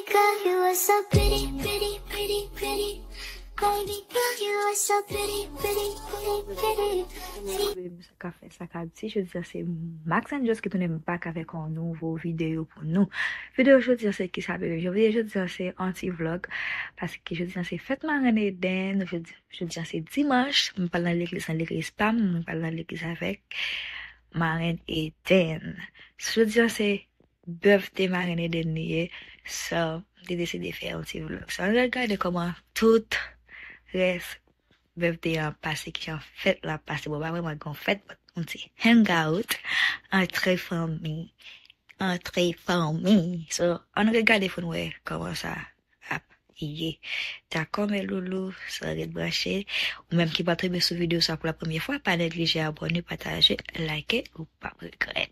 Baby girl, you are so pretty, pretty, pretty, pretty. Baby girl, you are so pretty, pretty, pretty, pretty. Café Sakadsi, je dis c'est Max and Just qui tourne back avec un nouveau vidéo pour nous. Vidéo aujourd'hui c'est qui s'appelle je dis c'est anti-vlog parce que je dis c'est fête marenn den, je dis c'est dimanche, je parle dans l'église spam, je parle dans l'église avec marenn den. Je dis c'est birthday marenn den niye, so j'ai décidé de faire un petit vlog. So on regarde comment tout reste birthday a passé qui en fait la passé bon pas vraiment qu'on fête on dit hangout entre famille so on regarde pour nous comment ça a y d'accord mais loulou ça va être branché ou même qui va tomber sur vidéo ça pour la première fois pas négliger abonner partager liker ou pas regretter.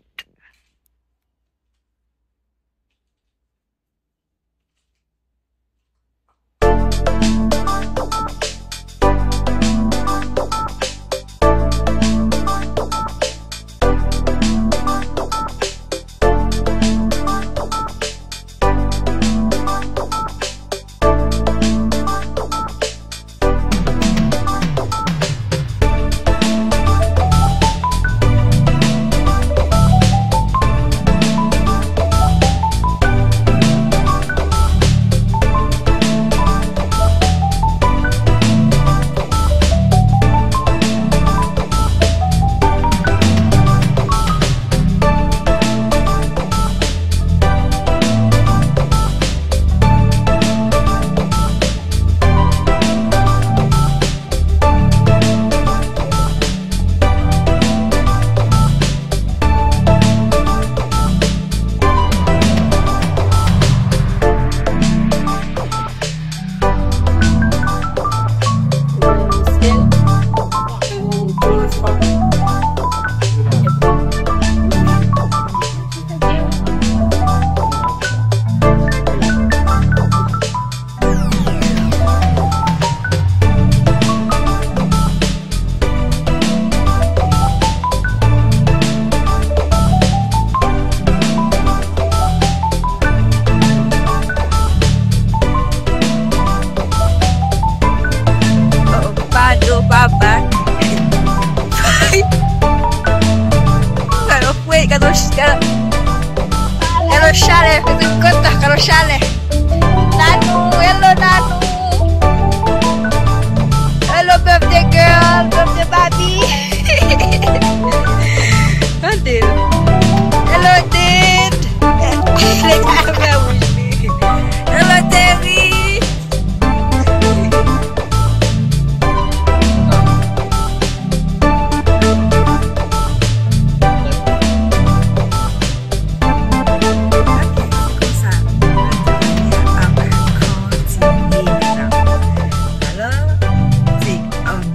Hello Shale, hello Shale. Nanu, hello Nanu. Hello birthday girl, birthday baby. Hello Did. Hello Terry.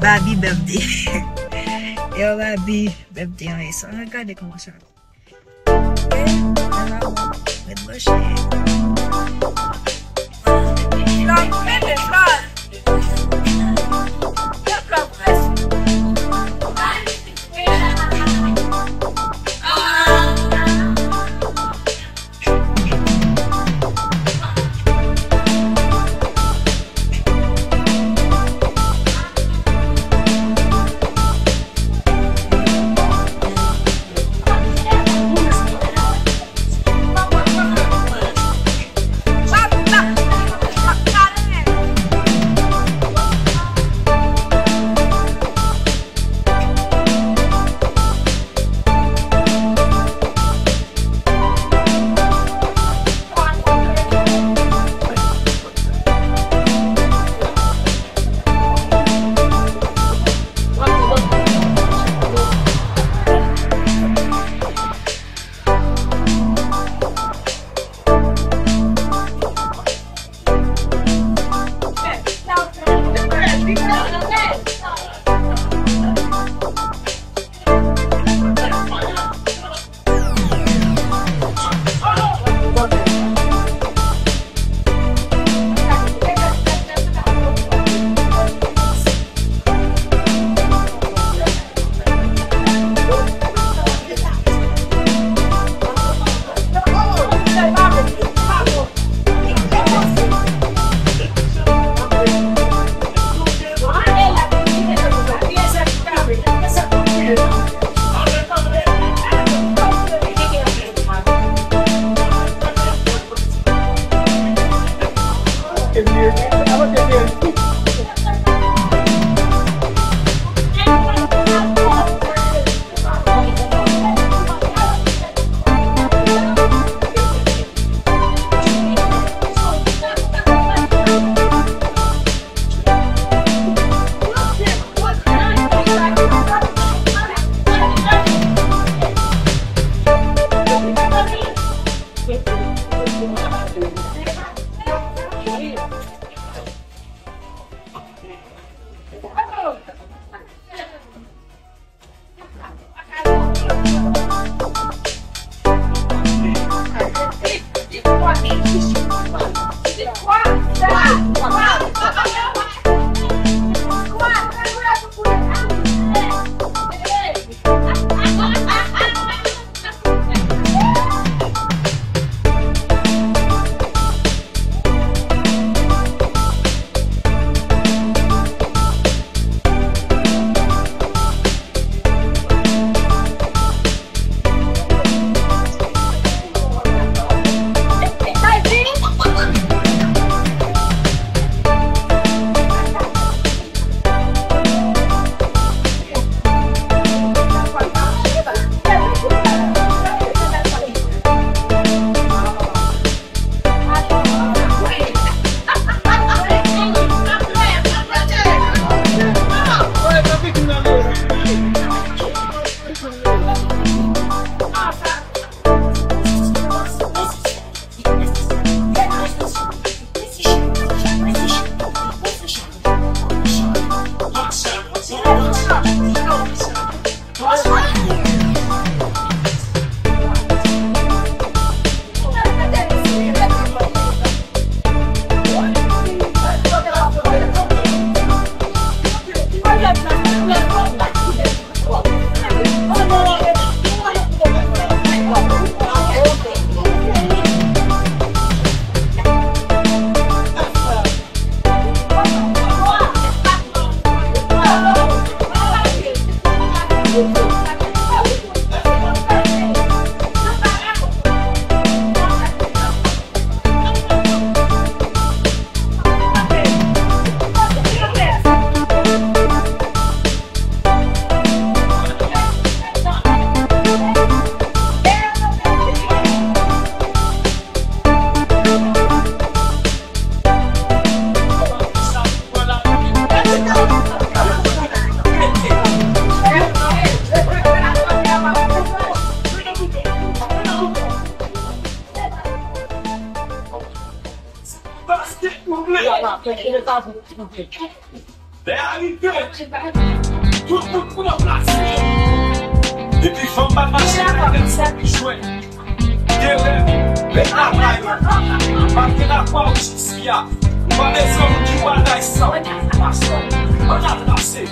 Baby birthday. Yo baby birthday on eso. Regardez comment ça. Ok, alors, mettre brocher. Tout le monde pour la place. Et puis, faut pas marcher avec ça qui joue. Mais là, marquez la foi au Chisia. On va les hommes qui voient là, ils sont. On a placé.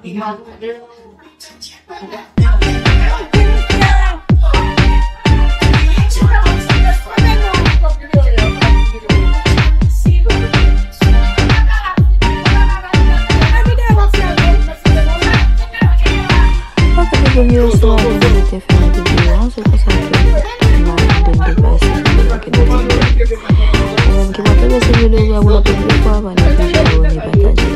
Qui m'appelle, c'est le